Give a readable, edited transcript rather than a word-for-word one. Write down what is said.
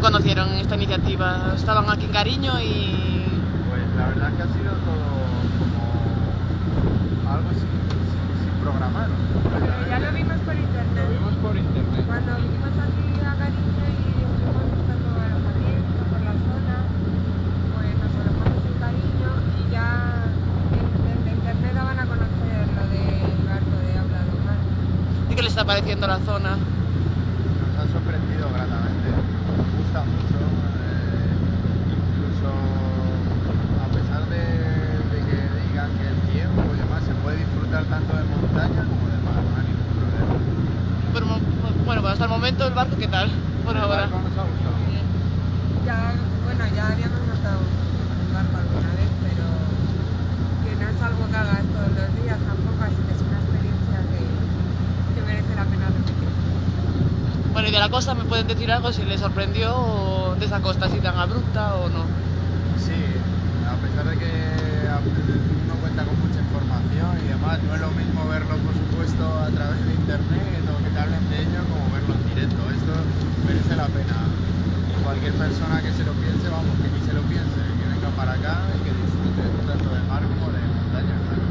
cómo conocieron esta iniciativa? Estaban aquí en Cariño y... Pues la verdad que ha sido todo como algo sin programar. Pero ya lo vimos por internet. Lo vimos por internet. Cuando vinimos aquí a Cariño y estuvimos buscando alojamiento por la zona, pues nos alojamos en Cariño y ya desde internet daban a conocer lo del barco de Habla do Mar. ¿Y qué le está pareciendo la zona? Nos ha sorprendido gratamente. Nos gusta mucho. Incluso a pesar de que digan que el tiempo y demás se puede disfrutar tanto de montaña como de mar, no hay ningún problema. Pero, bueno, hasta el momento el barco, ¿qué tal? Por El ahora. barco nos ha gustado. Ya habíamos montado un barco alguna vez, pero que no es algo que hagas todos los días tampoco, así que es una experiencia que merece la pena repetir. Bueno, y de la costa, ¿me pueden decir algo si les sorprendió o de esa costa así tan abrupta o no? Sí, a pesar de que uno cuenta con mucha información y demás, no es lo mismo verlo, por supuesto, a través de internet o que te hablen de ello como verlo en directo. Esto merece la pena. Y cualquier persona que se lo piense, vamos, que ni se lo piense, que venga para acá y que disfrute tanto de mar como de montaña, claro.